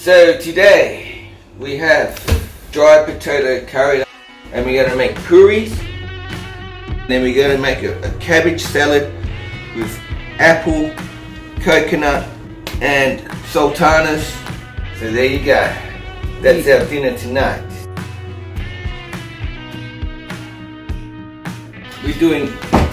So today we have dried potato curry, and we're going to make puris. Then we're going to make a cabbage salad with apple, coconut and sultanas. So there you go. That's our dinner tonight. We're doing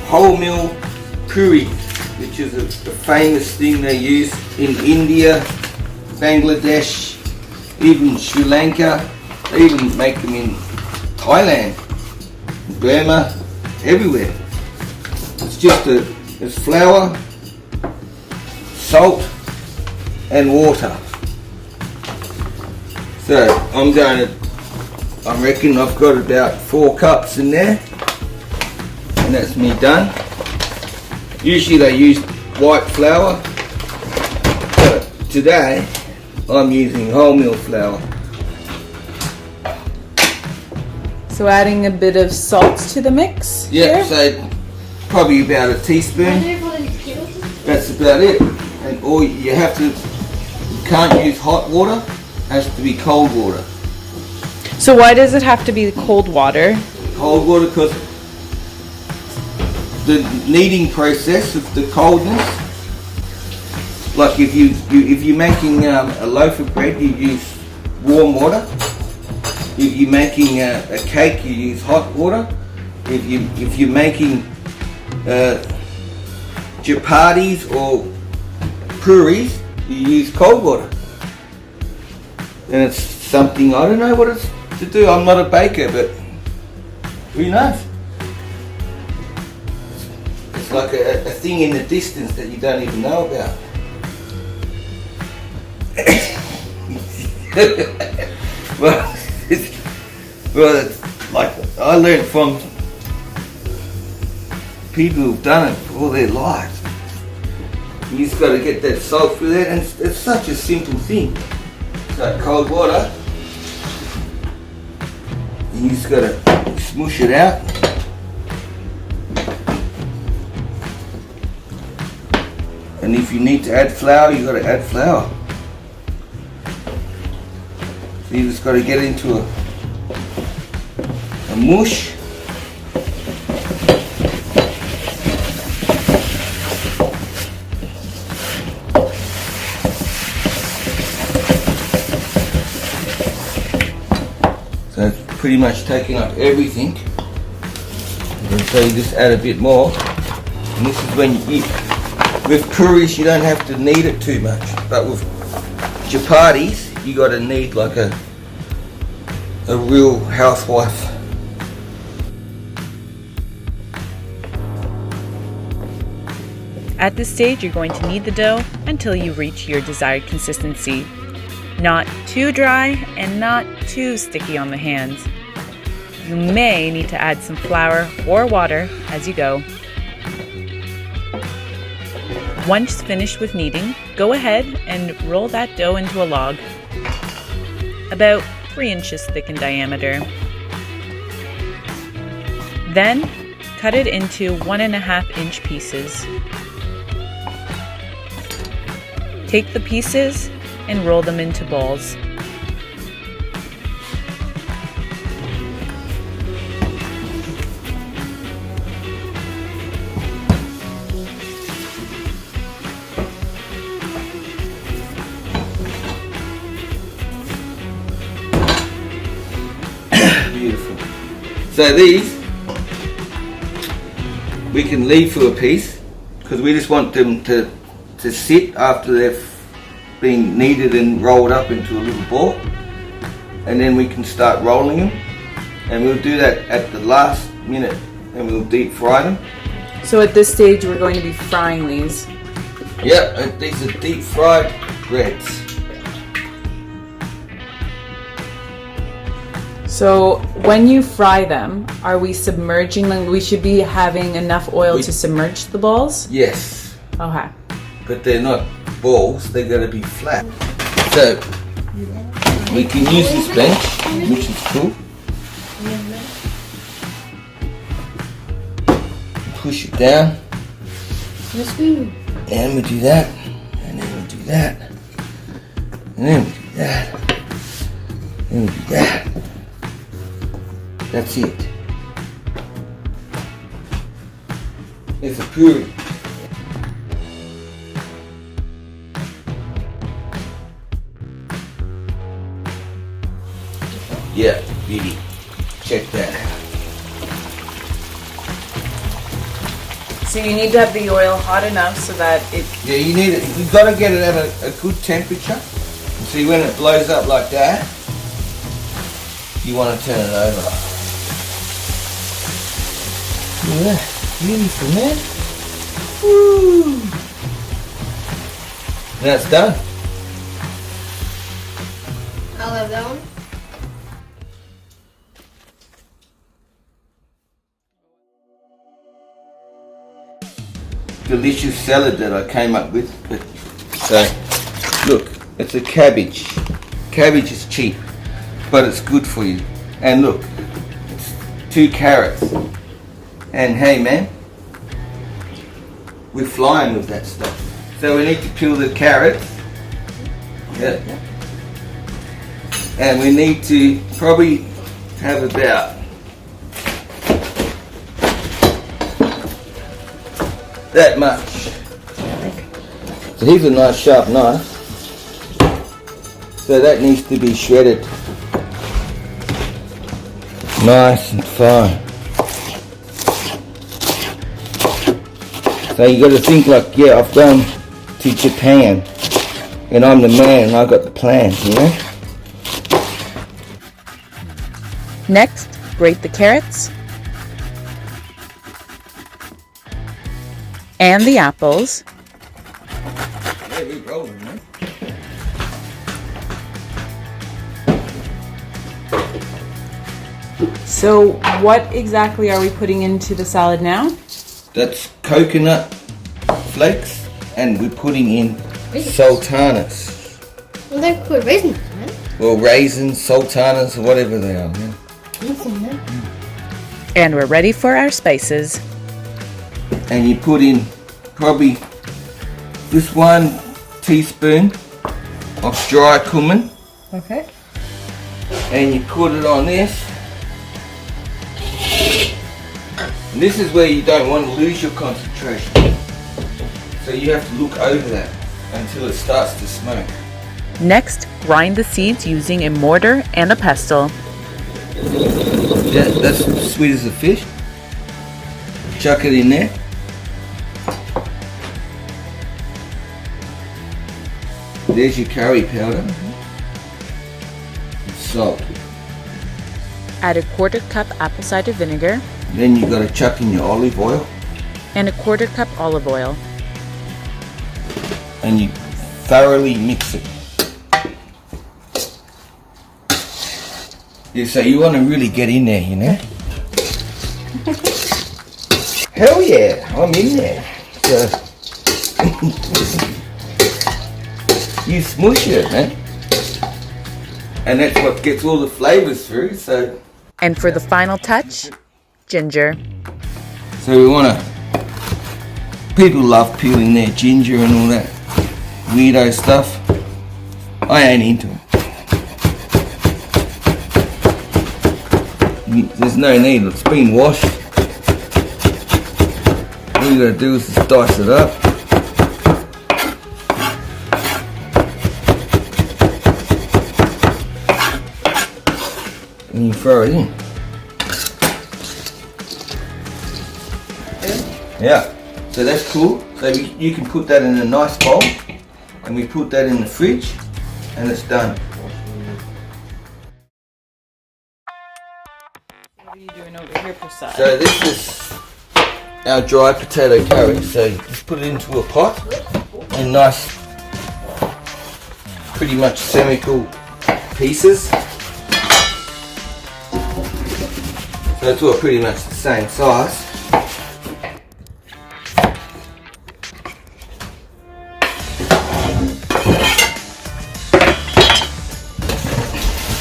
wholemeal puri, which is a famous thing they use in India, Bangladesh, even Sri Lanka. They even make them in Thailand, Burma, everywhere. It's just it's flour, salt and water. So I reckon I've got about 4 cups in there, and that's me done. Usually they use white flour, but today I'm using wholemeal flour. So adding a bit of salt to the mix? Yeah, so probably about a teaspoon. That's about it. And or you can't use hot water, it has to be cold water. So why does it have to be cold water? Cold water because the kneading process of the coldness, like if you're making a loaf of bread, you use warm water. If you're making a cake, you use hot water. If you're making chapatis or puris, you use cold water. And it's something, I don't know what it's to do. I'm not a baker, but who knows? It's like a thing in the distance that you don't even know about. well, it's like I learned from people who've done it all their lives. You just got to get that salt through there, and it's such a simple thing. It's like cold water. You just got to smoosh it out. And if you need to add flour, you got to add flour. So you just got to get into a mush. So it's pretty much taking up everything. And so you just add a bit more. And this is when you eat. With puris you don't have to knead it too much, but with chapatis you got to knead like a real housewife. At this stage, you're going to knead the dough until you reach your desired consistency. Not too dry and not too sticky on the hands. You may need to add some flour or water as you go. Once finished with kneading, go ahead and roll that dough into a log, about 3 inches thick in diameter. Then, cut it into 1.5-inch pieces. Take the pieces and roll them into balls. Beautiful. So these we can leave for a piece because we just want them to sit after they've been kneaded and rolled up into a little ball, and then we can start rolling them, and we'll do that at the last minute, and we'll deep fry them. So at this stage we're going to be frying these. Yep, these are deep fried breads. So when you fry them, are we submerging them? We should be having enough oil to submerge the balls? Yes. Okay. But they're not balls, they're going to be flat. So we can use this bench, which is cool. Push it down. And we do that, and then we do that, and then we do that. Then we do that. That's it. It's a puree. Yeah, beauty. Check that out. So you need to have the oil hot enough so that it... Yeah, you need it. You've got to get it at a good temperature. See, when it blows up like that, you want to turn it over. Look at that. Beautiful, man. Woo! Now it's done. I'll have that one. Delicious salad that I came up with. So, look, it's a cabbage. Cabbage is cheap, but it's good for you. And look, it's 2 carrots. And hey man, we're flying with that stuff. So we need to peel the carrots. Yeah. And we need to probably have about that much. So here's a nice sharp knife. So that needs to be shredded nice and fine. So you got to think like, yeah, I've gone to Japan and I'm the man and I got the plan, you know? Next, grate the carrots and the apples. Yeah, we're rolling, man. So what exactly are we putting into the salad now? That's coconut flakes and we're putting in sultanas. Well, they're called raisins, man. Well, raisins, sultanas, or whatever they are, man. And we're ready for our spices. And you put in probably just 1 teaspoon of dry cumin. Okay. And you put it on this. And this is where you don't want to lose your concentration. So you have to look over that until it starts to smoke. Next, grind the seeds using a mortar and a pestle. Yeah, that's sweet as a fish. Chuck it in there. There's your curry powder. Salt. Add a 1/4 cup apple cider vinegar Then you got to chuck in your olive oil. and a 1/4 cup olive oil. And you thoroughly mix it. Yeah, so you want to really get in there, you know? Hell yeah, I'm in there. So you smush it, man. And that's what gets all the flavors through, so. And for the final touch, ginger. So we want to, people love peeling their ginger and all that weirdo stuff. I ain't into it. There's no need, it's been washed. All you gotta do is just dice it up. And you throw it in. Yeah, so that's cool. So you can put that in a nice bowl, and we put that in the fridge, and it's done. What are you doing over here, Prasad? So this is our dry potato curry. So you just put it into a pot in nice, pretty much spherical pieces. So it's all pretty much the same size.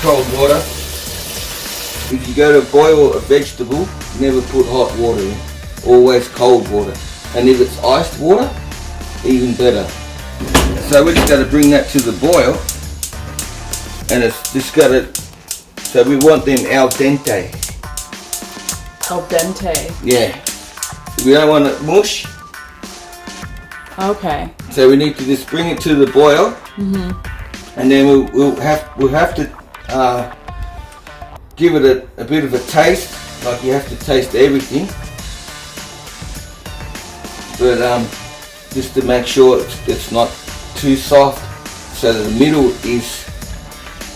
Cold water. If you go to boil a vegetable, never put hot water in. Always cold water. And if it's iced water, even better. So we just got to bring that to the boil. and it's just got it. So we want them al dente. Al dente. Yeah. We don't want it mush. Okay. So we need to just bring it to the boil, and then we'll have to give it a bit of a taste. Like you have to taste everything, but just to make sure it's not too soft, so that the middle is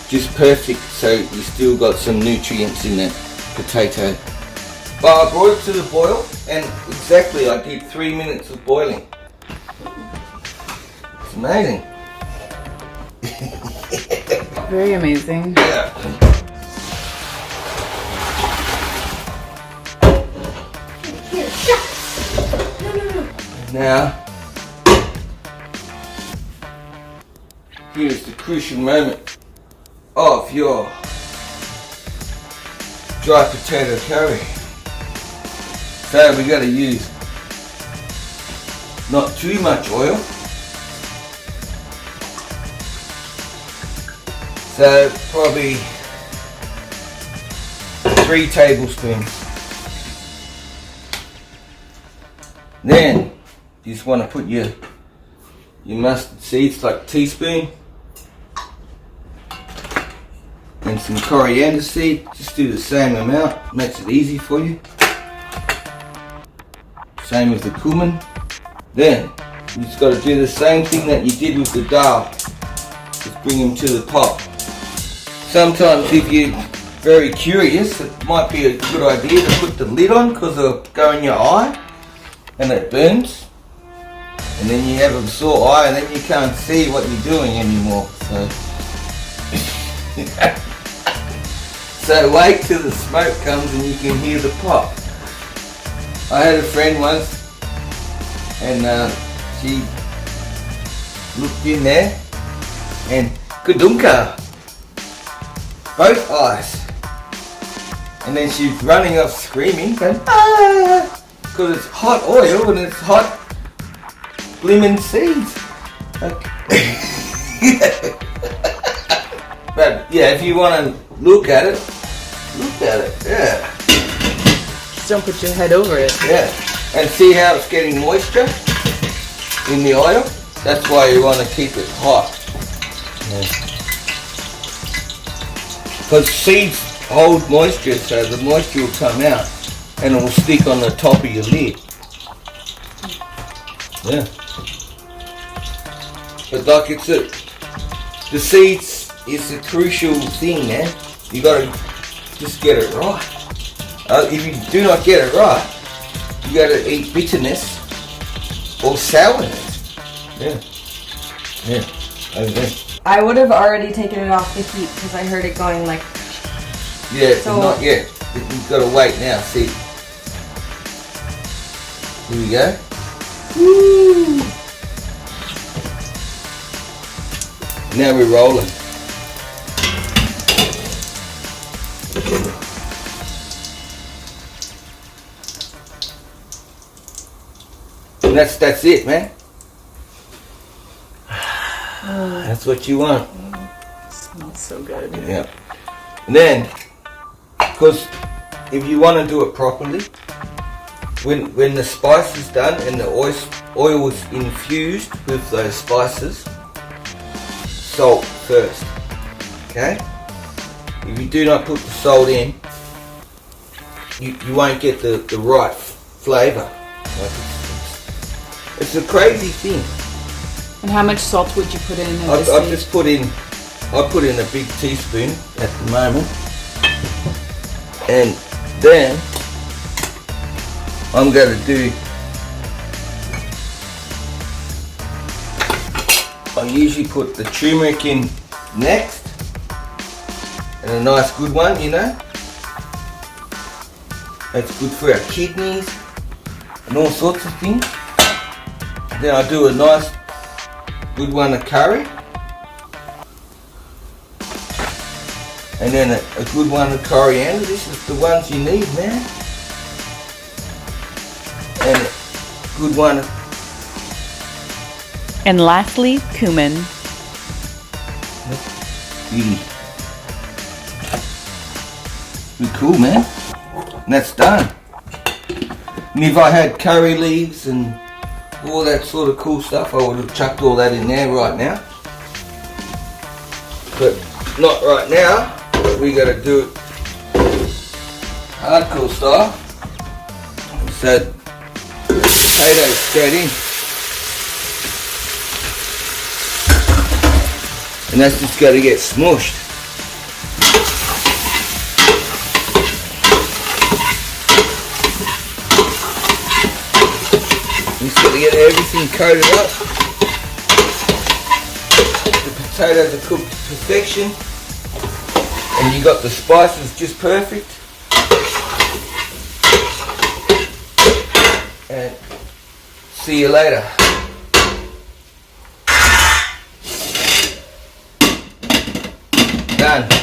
just perfect. So you still got some nutrients in that potato. But I brought it to the boil, and exactly I did 3 minutes of boiling. It's amazing. Very amazing. Yeah. Here, shucks. No. Now, here's the crucial moment of your dry potato curry. So we got to use not too much oil. So probably 3 tablespoons. Then you just want to put your mustard seeds, like a teaspoon, and some coriander seed. Just do the same amount, makes it easy for you. Same with the cumin. Then you just got to do the same thing that you did with the dal. Just bring them to the top. Sometimes if you're very curious, it might be a good idea to put the lid on, because it'll go in your eye and it burns, and then you have a sore eye, and then you can't see what you're doing anymore. So, so wait till the smoke comes and you can hear the pop. I had a friend once, and she looked in there, and kudunka, both eyes, and then she's running off screaming, going, ah! Because it's hot oil and it's hot blimmin' seeds. Okay. But yeah, if you want to look at it, yeah. Just don't put your head over it. Yeah, and see how it's getting moisture in the oil? That's why you want to keep it hot. Because seeds hold moisture, so the moisture will come out and it will stick on the top of your lid. Yeah. But like the seeds is a crucial thing, man. You gotta just get it right. If you do not get it right, you gotta eat bitterness or sourness. Yeah. Over there. I would have already taken it off the heat because I heard it going like. Yeah, So, not yet. You've got to wait now. See. Here we go. Woo! Now we're rolling. And that's it, man. That's what you want. Smells so good. Yeah. And then, because if you want to do it properly, when the spice is done and the oil is infused with those spices, salt first. Okay? If you do not put the salt in, you won't get the right flavour. Like it's a crazy thing. And how much salt would you put in? I put in a big teaspoon at the moment, and then I'm going to do. I usually put the turmeric in next, and a nice good one, you know. That's good for our kidneys and all sorts of things. Then I do a nice good one of curry, and then a good one of coriander. This is the ones you need, man. And a good one of And lastly, cumin. beauty. Be cool, man. And that's done. And if I had curry leaves and all that sort of cool stuff, I would have chucked all that in there right now. But not right now. We got to do it hardcore style. So potatoes straight in. And that's just got to get smushed. Just got to get everything coated up. The potatoes are cooked to perfection. And you got the spices just perfect. And see you later. Done.